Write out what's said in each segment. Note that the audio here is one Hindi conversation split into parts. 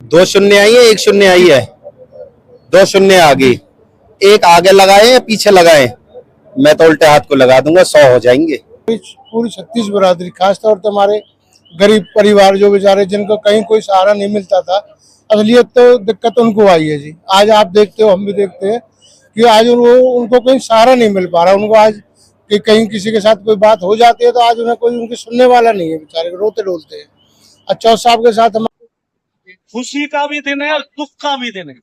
दो शून्य आई है, एक शून्य आई है, दो शून्य आ गई। एक आगे लगाए या पीछे लगाए, मैं तो उल्टे हाथ को लगा दूंगा, 100 हो जाएंगे। पूरी 36 बरादरी, खासतौर पर हमारे गरीब परिवार जो बेचारे जिनको कहीं कोई सहारा नहीं मिलता था, असलियत तो दिक्कत उनको आई है जी। आज आप देखते हो, हम भी देखते हैं कि आज उनको कोई सहारा नहीं मिल पा रहा। उनको आज कि कहीं किसी के साथ कोई बात हो जाती है तो आज उन्हें कोई उनकी सुनने वाला नहीं है, बेचारे रोते डोलते हैं। और चौथ साहब के साथ हम खुशी का भी दिन है और दुख का भी दिन है।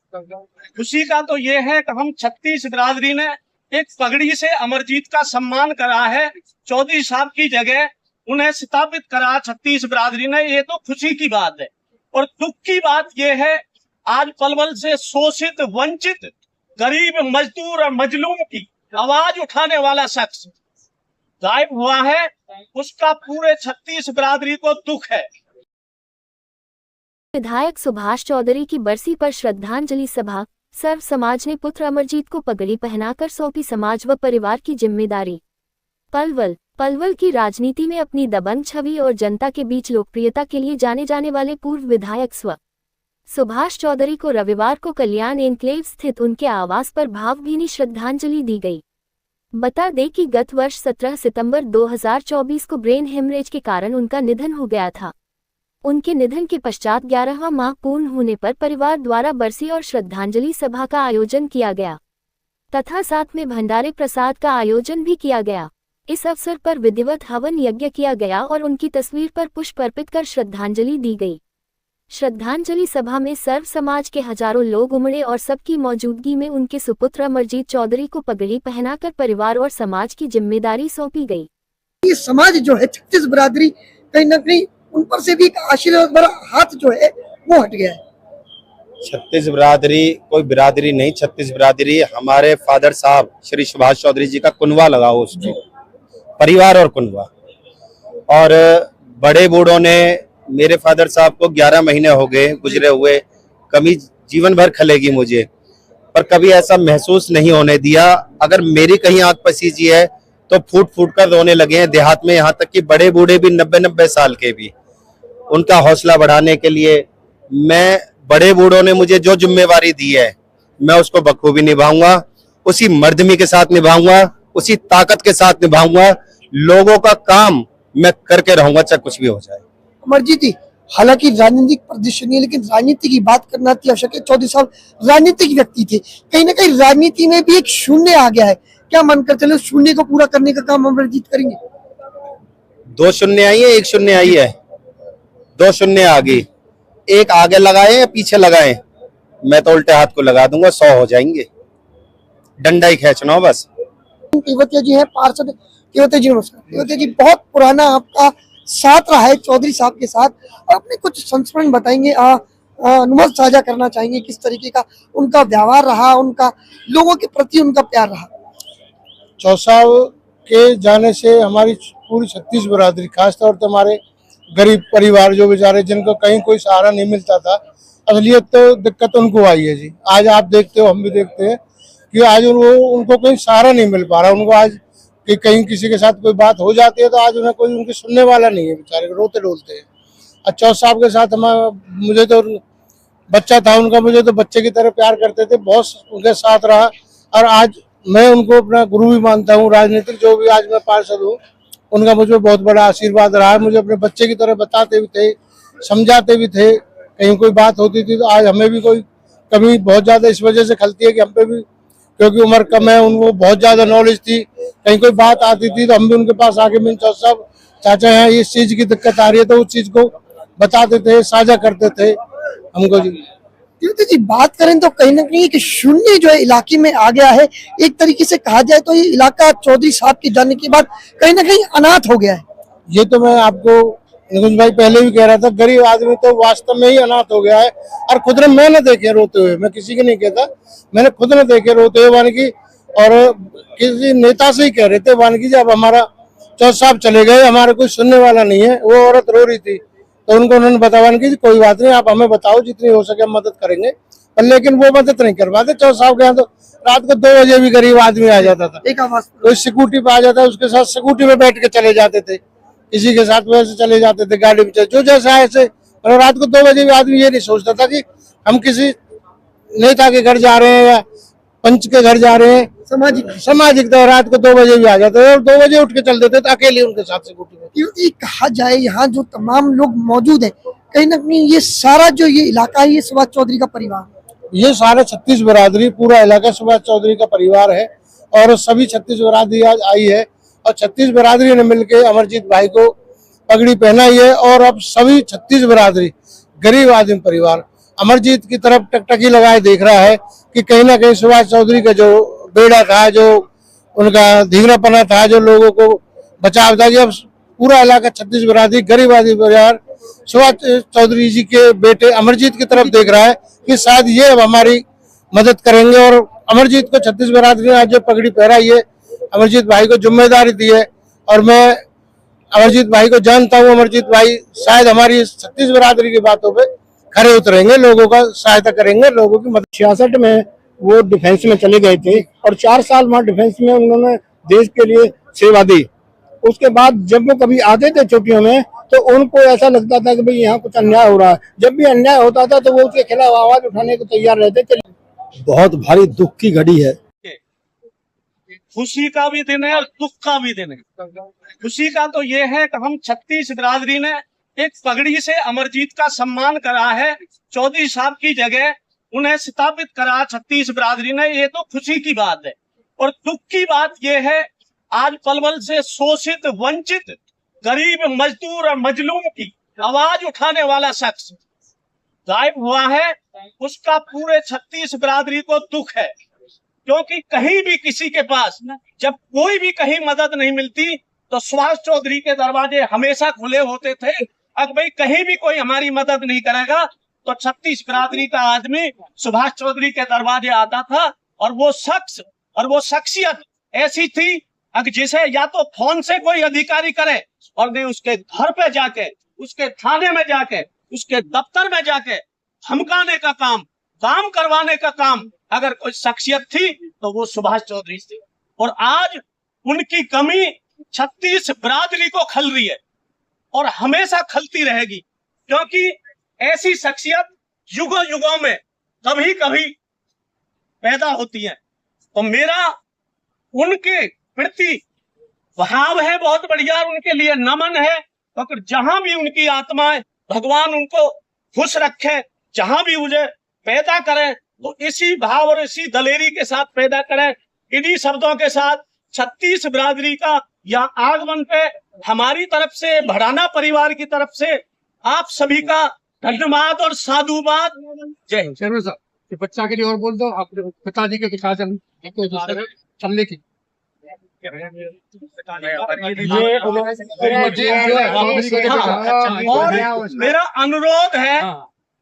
खुशी का तो ये है कि हम 36 बिरादरी ने एक पगड़ी से अमरजीत का सम्मान करा है। चौधरी साहब की जगह उन्हें स्थापित करा 36 बिरादरी ने, ये तो खुशी की बात है। और दुख की बात ये है, आज पलवल से शोषित, वंचित, गरीब, मजदूर और मजलूम की आवाज उठाने वाला शख्स गायब हुआ है। उसका पूरे 36 बिरादरी को दुख है। विधायक सुभाष चौधरी की बरसी पर श्रद्धांजलि सभा। सर्व समाज ने पुत्र अमरजीत को पगड़ी पहनाकर सौंपी समाज व परिवार की जिम्मेदारी। पलवल की राजनीति में अपनी दबंग छवि और जनता के बीच लोकप्रियता के लिए जाने जाने वाले पूर्व विधायक सुभाष चौधरी को रविवार को कल्याण एनक्लेव स्थित उनके आवास पर भावभीनी श्रद्धांजलि दी गई। बता दें कि गत वर्ष 17 सितंबर 2024 को ब्रेन हेमरेज के कारण उनका निधन हो गया था। उनके निधन के पश्चात 11वां माह पूर्ण होने पर परिवार द्वारा बरसी और श्रद्धांजलि सभा का आयोजन किया गया तथा साथ में भंडारे प्रसाद का आयोजन भी किया गया। इस अवसर पर विधिवत हवन यज्ञ किया गया और उनकी तस्वीर पर पुष्प अर्पित कर श्रद्धांजलि दी गई। श्रद्धांजलि सभा में सर्व समाज के हजारों लोग उमड़े और सबकी मौजूदगी में उनके सुपुत्र अमरजीत चौधरी को पगड़ी पहनाकर परिवार और समाज की जिम्मेदारी सौंपी गई। ये समाज जो है 36 बिरादरी, कहीं न कहीं उन पर से भी एक आशीर्वाद भरा हाथ जो है वो हट गया है। 36 बिरादरी कोई बिरादरी नहीं, 36 बिरादरी हमारे फादर साहब श्री सुभाष चौधरी जी का कुनवा लगा हो, उसको परिवार और कुनवा। और बड़े बूढ़ों ने मेरे फादर साहब को 11 महीने हो गए गुजरे हुए, कमी जीवन भर खलेगी मुझे, पर कभी ऐसा महसूस नहीं होने दिया। अगर मेरी कहीं आंख पसीजी है तो फूट फूट कर रोने लगे हैं देहात में, यहाँ तक कि बड़े बूढ़े भी 90-90 साल के भी। उनका हौसला बढ़ाने के लिए मैं, बड़े बूढ़ों ने मुझे जो जिम्मेवारी दी है मैं उसको बखूबी निभाऊंगा, उसी मर्दमी के साथ निभाऊंगा, उसी ताकत के साथ निभाऊंगा। लोगों का काम मैं करके रहूंगा, चाहे कुछ भी हो जाए। अमरजीत जी हालांकि राजनीतिक परिदृश्य नहीं है, लेकिन राजनीति की बात करना अति आवश्यक है। चौधरी साहब राजनीतिक व्यक्ति थे, कहीं ना कहीं राजनीति में भी एक शून्य आ गया है। क्या मानकर चले शून्य को पूरा करने का काम अमरजीत करेंगे? दो शून्य आई है, एक शून्य आई है, दो शून्य आ गई। एक आगे लगाए या पीछे लगाए, मैं तो उल्टे हाथ को लगा दूंगा, 100 हो जाएंगे। डंडा ही खींचना हो बस। केवतिया जी है, पार्षद केवतिया जी, नमस्कार। केवतिया जी, बहुत पुराना आपका साथ रहा है चौधरी साहब के साथ, और अपने कुछ संस्मरण बताएंगे, अनुभव साझा करना चाहेंगे, किस तरीके का उनका व्यवहार रहा, उनका लोगों के प्रति उनका प्यार रहा? चौथ साहब के जाने से हमारी पूरी 36 बरादरी, खासतौर पर हमारे गरीब परिवार जो बेचारे जिनको कहीं कोई सहारा नहीं मिलता था, असलियत तो दिक्कत उनको आई है जी। आज आप देखते हो, हम भी देखते हैं कि आज उनको कोई सहारा नहीं मिल पा रहा। उनको आज कि कहीं किसी के साथ कोई बात हो जाती है तो आज उन्हें कोई उनकी सुनने वाला नहीं है, बेचारे रोते डोलते हैं। और चौथ साहब के साथ मुझे तो बच्चा था उनका, मुझे तो बच्चे की तरह प्यार करते थे, बहुत उनके साथ रहा। और आज मैं उनको अपना गुरु भी मानता हूँ। राजनीतिक जो भी आज मैं पार्षद हूँ, उनका मुझे बहुत बड़ा आशीर्वाद रहा है। मुझे अपने बच्चे की तरह बताते भी थे, समझाते भी थे। कहीं कोई बात होती थी तो आज हमें भी कोई कमी बहुत ज्यादा इस वजह से खलती है कि हम पे भी, क्योंकि उम्र कम है, उनको बहुत ज्यादा नॉलेज थी। कहीं कोई बात आती थी तो हम भी उनके पास आके मिल चौथ साहब चाचा यहाँ इस चीज की दिक्कत आ रही है, तो उस चीज को बताते थे, साझा करते थे हमको जी। जी बात करें तो कहीं ना कहीं एक शून्य जो है इलाके में आ गया है। एक तरीके से कहा जाए तो ये इलाका चौधरी साहब के जाने के बाद कहीं ना कहीं अनाथ हो गया है। ये तो मैं आपको निकुंज भाई पहले भी कह रहा था, गरीब आदमी तो वास्तव में ही अनाथ हो गया है। और खुद ने मैंने देखे रोते हुए, मैं किसी के नहीं कहता, मैंने खुद ने देखे रोते हुए वानगी। और किसी नेता से ही कह रहे थे वानगी जी, अब हमारा चौथ साहब चले गए, हमारा कोई सुनने वाला नहीं है। वो औरत रो रही थी तो उनको उन्होंने बताया कि कोई बात नहीं, आप हमें बताओ, जितनी हो सके हम मदद करेंगे। पर लेकिन वो मदद नहीं कर पाते। चौथ साहब के यहाँ तो रात को 2 बजे भी गरीब आदमी आ जाता था, एक आवाज कोई सिक्योरिटी पे आ जाता, उसके साथ सिक्योरिटी में बैठ के चले जाते थे, किसी के साथ वैसे चले जाते थे गाड़ी में, जो जैसा ऐसे और रात को 2 बजे भी आदमी ये नहीं सोचता था कि हम किसी नेता के घर जा रहे हैं या पंच के घर जा रहे हैं। सामाजिक तो रात को 2 बजे भी आ जाते थे और 2 बजे उठ के चल देते थे अकेले उनके साथ सिक्योरिटी में। क्योंकि कहा जाए यहाँ जो तमाम लोग मौजूद है, कहीं ना कहीं ये सारा जो ये इलाका है, ये सुभाष चौधरी का परिवार है। ये सारे 36 बिरादरी, पूरा इलाका सुभाष चौधरी का परिवार है और सभी 36 बिरादरी आज आई है और 36 बिरादरी ने मिलकर अमरजीत भाई को पगड़ी पहनाई है। और अब सभी 36 बिरादरी गरीब आदमी परिवार अमरजीत की तरफ टकटकी लगाए देख रहा है कि कहीं ना कहीं सुभाष चौधरी का जो बेड़ा था, जो उनका धीरापना था, जो लोगों को बचाव था, अब पूरा इलाका 36 बिरादरी गरीब आदमी परिवार सुभाष चौधरी जी के बेटे अमरजीत की तरफ देख रहा है कि शायद ये अब हमारी मदद करेंगे। और अमरजीत को 36 बिरादरी ने आज जो पगड़ी पहराई है, अमरजीत भाई को जिम्मेदारी दी है और मैं अमरजीत भाई को जानता हूँ। अमरजीत भाई शायद हमारी 36 बिरादरी की बातों पे खरे उतरेंगे, लोगों का सहायता करेंगे, लोगों की मदद। 66 में वो डिफेंस में चले गए थे और 4 साल वहाँ डिफेंस में उन्होंने देश के लिए सेवा दी। उसके बाद जब वो कभी आते थे छुट्टियों में तो उनको ऐसा लगता था कि भाई यहाँ कुछ अन्याय हो रहा है। जब भी अन्याय होता था तो वो उसके खिलाफ आवाज उठाने को तैयार रहते थे। बहुत भारी दुख की घड़ी है। खुशी का भी दिन है और दुख का भी दिन है। खुशी का तो ये है कि हम 36 बिरादरी ने एक पगड़ी से अमरजीत का सम्मान करा है। चौधरी साहब की जगह उन्हें स्थापित करा 36 बिरादरी ने, ये तो खुशी की बात है। और दुख की बात यह है, आज पलवल से शोषित, वंचित, गरीब, मजदूर और मजलूम की आवाज उठाने वाला शख्स गायब हुआ है। उसका पूरे 36 बिरादरी को दुख है, क्योंकि कहीं भी किसी के पास जब कोई भी कहीं मदद नहीं मिलती तो सुभाष चौधरी के दरवाजे हमेशा खुले होते थे। अगर भाई कहीं भी कोई हमारी मदद नहीं करेगा तो 36 बिरादरी का आदमी सुभाष चौधरी के दरवाजे आता था। और वो शख्स और वो शख्सियत ऐसी थी अगर जिसे या तो फोन से कोई अधिकारी करे और नहीं उसके घर पे जाके, उसके थाने में जाके, उसके दफ्तर में जाके धमकाने का काम करवाने का काम अगर कोई शख्सियत थी तो वो सुभाष चौधरी थी। और आज उनकी कमी 36 बिरादरी को खल रही है और हमेशा खलती रहेगी, क्योंकि ऐसी शख्सियत युगों युगों में कभी कभी पैदा होती है। तो मेरा उनके प्रति भाव है बहुत बढ़िया, उनके लिए नमन है। तो जहां भी उनकी आत्मा है, भगवान उनको खुश रखे, जहां भी मुझे पैदा करे तो इसी भाव और इसी दलेरी के साथ पैदा करे। इन्हीं शब्दों के साथ 36 बिरादरी का यहाँ आगमन पे हमारी तरफ से, भड़ाना परिवार की तरफ से आप सभी का धन्यवाद और साधुवाद। जय हिंद। शर्मा साहब, ये बच्चा के लिए और बोल दो, आप पिताजी के दिखा चलने की। और मेरा अनुरोध है,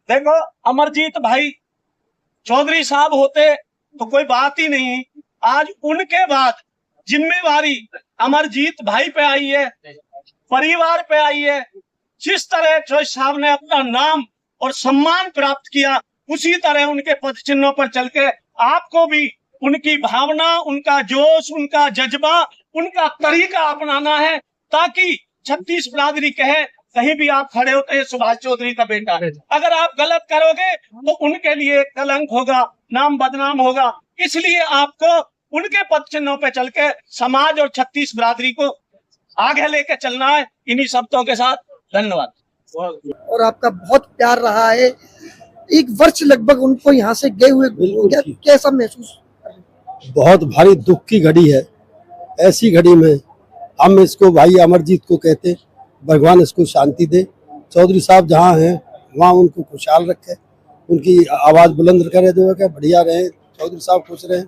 देखो अमरजीत भाई चौधरी साहब होते तो कोई बात ही नहीं। आज उनके बाद जिम्मेवारी अमरजीत भाई पे आई है, परिवार पे आई है। जिस तरह चौधरी साहब ने अपना नाम और सम्मान प्राप्त किया, उसी तरह उनके पद चिन्हों पर चल के आपको भी उनकी भावना, उनका जोश, उनका जज्बा, उनका तरीका अपनाना है, ताकि 36 बिरादरी कहे कहीं भी आप खड़े होते हैं सुभाष चौधरी का बेटा। अगर आप गलत करोगे तो उनके लिए कलंक होगा, नाम बदनाम होगा। इसलिए आपको उनके पद चिन्हों पे चल के समाज और 36 बिरादरी को आगे लेके चलना है। इन्हीं शब्दों के साथ धन्यवाद। और आपका बहुत प्यार रहा है, 1 वर्ष लगभग उनको यहाँ से गए हुए, कैसा महसूस? बहुत भारी दुख की घड़ी है। ऐसी घड़ी में हम इसको भाई अमरजीत को कहते, भगवान इसको शांति दे। चौधरी साहब जहाँ हैं वहाँ उनको खुशहाल रखे, उनकी आवाज़ बुलंद करे, जो है क्या बढ़िया रहे, चौधरी साहब खुश रहे,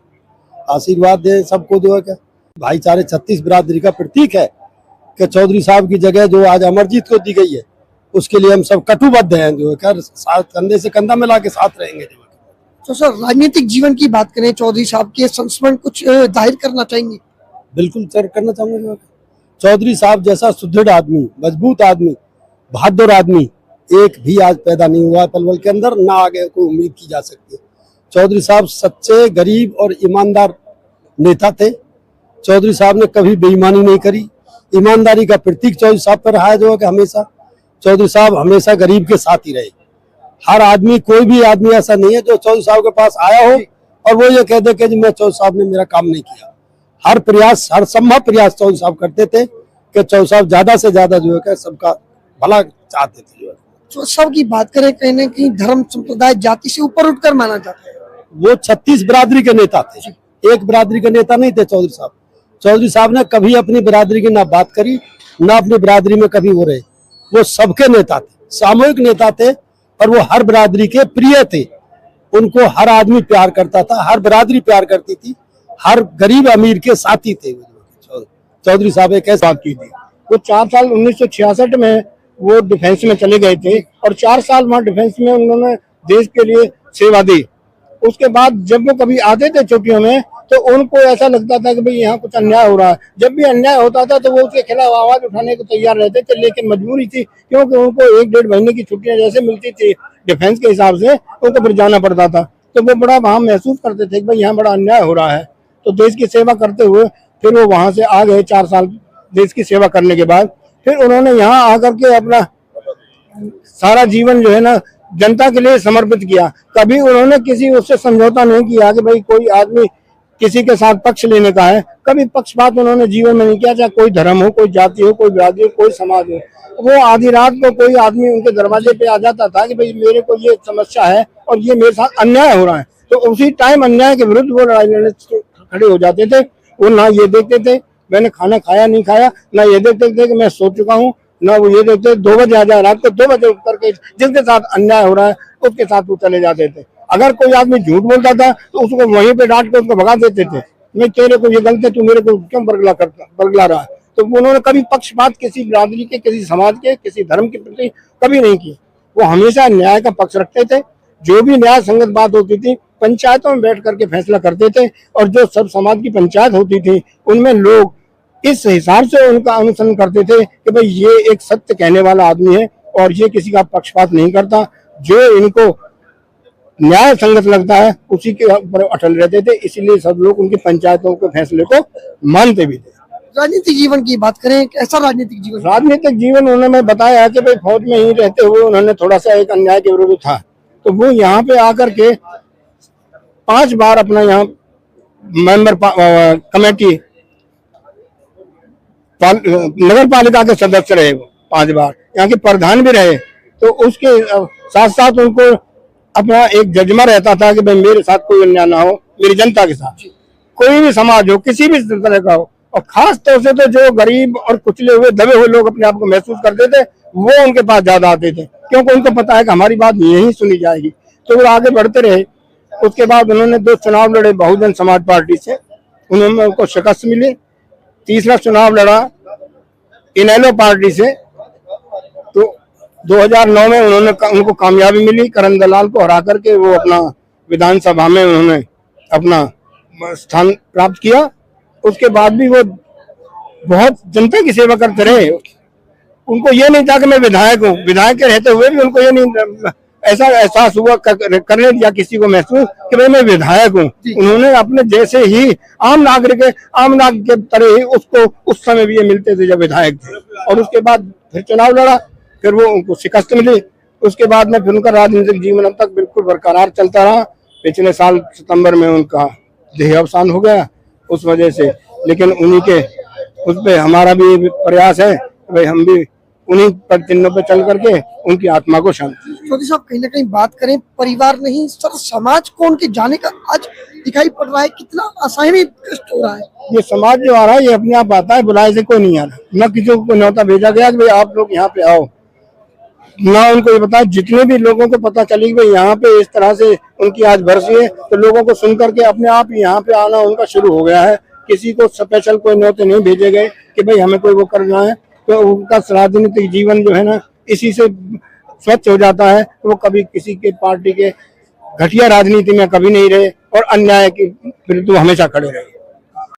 आशीर्वाद दें सबको, जो है क्या भाईचारे 36 बिरादरी का प्रतीक है कि चौधरी साहब की जगह जो आज अमरजीत को दी गई है, उसके लिए हम सब कटिबद्ध हैं, जो है क्या साथ कंधे से कंधा मिला के साथ रहेंगे। तो सर, राजनीतिक जीवन की बात करें, चौधरी साहब के संस्मरण कुछ जाहिर करना चाहेंगे? बिल्कुल सर, करना चाहूंगा। चौधरी साहब जैसा सुदृढ़ आदमी, मजबूत आदमी, बहादुर आदमी एक भी आज पैदा नहीं हुआ पलवल के अंदर, ना आगे कोई उम्मीद की जा सकती है। चौधरी साहब सच्चे, गरीब और ईमानदार नेता थे। चौधरी साहब ने कभी बेईमानी नहीं करी, ईमानदारी का प्रतीक चौधरी साहब पर रहा है, जो है कि हमेशा चौधरी साहब हमेशा गरीब के साथ ही रहे। हर आदमी, कोई भी आदमी ऐसा नहीं है जो चौधरी साहब के पास आया हो और वो ये कह दे कि मैं चौधरी साहब ने मेरा काम नहीं किया। हर प्रयास, हर संभव प्रयास चौधरी साहब करते थे कि चौधरी साहब ज्यादा से ज्यादा जो है सबका भला चाहते थे। जो है जो सब की बात करें, कहीं ना कहीं धर्म संप्रदाय जाति से ऊपर उठकर माना जाता है। वो 36 बिरादरी के नेता थे, एक बिरादरी के नेता नहीं थे चौधरी साहब। चौधरी साहब ने कभी अपनी बिरादरी की ना बात करी, ना अपनी बिरादरी में कभी वो रहे। वो सबके नेता थे, सामूहिक नेता थे और वो हर बिरादरी के प्रिय थे। उनको हर आदमी प्यार करता था, हर बिरादरी प्यार करती थी, हर गरीब अमीर के साथी थे। चौधरी साहब एक ऐसी बात की थी। वो 4 साल 1966 में वो डिफेंस में चले गए थे और 4 साल वहाँ डिफेंस में उन्होंने देश के लिए सेवा दी। उसके बाद जब वो कभी आते थे छुट्टियों में तो उनको ऐसा लगता था कि भाई यहाँ कुछ अन्याय हो रहा है। जब भी अन्याय होता था तो वो उसके खिलाफ आवाज उठाने को तैयार रहते थे, लेकिन मजबूरी थी क्योंकि उनको 1-1.5 महीने की छुट्टियां जैसे मिलती थी डिफेंस के हिसाब से, उनको फिर जाना पड़ता था। तो वो बड़ा वहाँ महसूस करते थे कि भाई यहाँ बड़ा अन्याय हो रहा है। तो देश की सेवा करते हुए फिर वो वहां से आ गए। 4 साल देश की सेवा करने के बाद फिर उन्होंने यहाँ आकर के अपना सारा जीवन जो है ना जनता के लिए समर्पित किया। कभी उन्होंने किसी उससे समझौता नहीं किया कि भाई कोई आदमी किसी के साथ पक्ष लेने का है। कभी पक्षपात उन्होंने जीवन में नहीं किया, चाहे कोई धर्म हो, कोई जाति हो, कोई बिरादरी हो, कोई समाज हो। वो आधी रात को कोई आदमी उनके दरवाजे पे आ जाता था कि भाई मेरे को ये समस्या है और ये मेरे साथ अन्याय हो रहा है, तो उसी टाइम अन्याय के विरुद्ध वो लड़ाई लड़ने खड़े हो जाते थे। वो ना ये देखते थे मैंने खाना खाया नहीं खाया, ना ये देखते थे कि मैं सो चुका हूँ, ना वो ये देखते 2 बजे आ जाए, रात को 2 बजे उठ करके जिसके साथ अन्याय हो रहा है उसके साथ वो चले जाते थे। अगर कोई आदमी झूठ बोलता था तो उसको वहीं पे डांट के उसको भगा देते थे। मैं तेरे को ये गलत है, तू मेरे को क्यों बरगला रहा है। तो उन्होंने कभी पक्षपात किसी बिरादरी के, किसी समाज के, किसी धर्म के प्रति कभी नहीं किया। वो हमेशा न्याय का पक्ष रखते थे। जो भी न्याय संगत बात होती थी पंचायतों में बैठ करके फैसला करते थे और जो सब समाज की पंचायत होती थी उनमें लोग इस हिसाब से उनका अनुसरण करते थे कि भाई ये एक सत्य कहने वाला आदमी है और ये किसी का पक्षपात नहीं करता। जो इनको न्याय संगत लगता है उसी के ऊपर अटल रहते थे, इसीलिए सब लोग उनकी पंचायतों के फैसले को मानते भी थे। राजनीतिक जीवन की बात करें, कैसा राजनीतिक जीवन? राजनीतिक जीवन उन्होंने बताया कि भाई फौज में ही रहते हुए उन्होंने थोड़ा सा एक अन्याय के विरुद्ध था, तो वो यहाँ पे आकर के 5 बार अपना यहाँ मेंबर कमेटी नगर पालिका के सदस्य रहे। वो 5 बार यहाँ के प्रधान भी रहे। तो उसके साथ साथ उनको अपना एक जज्बा रहता था कि भाई मेरे साथ कोई अन्याय ना हो, मेरी जनता के साथ कोई भी समाज हो, किसी भी तरह का हो। और खास तौर से तो जो गरीब और कुचले हुए दबे हुए लोग अपने आप को महसूस करते थे वो उनके पास ज्यादा आते थे, क्योंकि उनको पता है कि हमारी बात यही सुनी जाएगी। तो वो आगे बढ़ते रहे। उसके बाद उन्होंने 2 चुनाव लड़े बहुजन समाज पार्टी से, उन्होंने उनको शिकस्त मिली। तीसरा चुनाव लड़ा इनेलो पार्टी से, तो 2009 में उनको कामयाबी मिली। करण दलाल को हरा करके वो अपना विधानसभा में उन्होंने अपना स्थान प्राप्त किया। उसके बाद भी वो बहुत जनता की सेवा करते रहे। उनको ये नहीं था कि मैं विधायक हूँ, विधायक के रहते हुए भी उनको ये नहीं ऐसा एहसास हुआ करने दिया किसी को महसूस कि भाई मैं विधायक हूँ। उन्होंने अपने जैसे ही आम नागरिक के तरह ही उसको उस समय भी ये मिलते थे जब विधायक थे। और उसके बाद फिर चुनाव लड़ा, फिर वो उनको शिकस्त मिली। उसके बाद में फिर उनका राजनीतिक जीवन अब तक बिल्कुल बरकरार चलता रहा। पिछले साल सितंबर में उनका देह अवसान हो गया उस वजह से, लेकिन उन्हीं के उस पे हमारा भी प्रयास है भाई हम भी उन्हीं पर चिन्हों पे चल करके उनकी आत्मा को शांति। चौधरी साहब, कहीं ना कहीं बात करें, परिवार नहीं सर समाज को उनके जाने का आज दिखाई पड़ रहा है, कितना असहनीय कष्ट हो रहा है। ये समाज जो आ रहा है ये अपने आप आता है, बुलाए से कोई नहीं आ रहा। न किसी को न्योता भेजा गया कि भाई आप लोग यहाँ पे आओ, ना उनको ये बताया। जितने भी लोगों को पता चली कि भाई यहाँ पे इस तरह से उनकी आज बरसी है, तो लोगों को सुन करके अपने आप यहाँ पे आना उनका शुरू हो गया है। किसी को स्पेशल कोई न्योते नहीं भेजे गए कि भाई हमें कोई वो करना है। तो उनका राजनीतिक जीवन जो है ना इसी से स्वच्छ हो जाता है। वो कभी किसी के पार्टी के घटिया राजनीति में कभी नहीं रहे और अन्याय के विरुद्ध हमेशा खड़े रहे।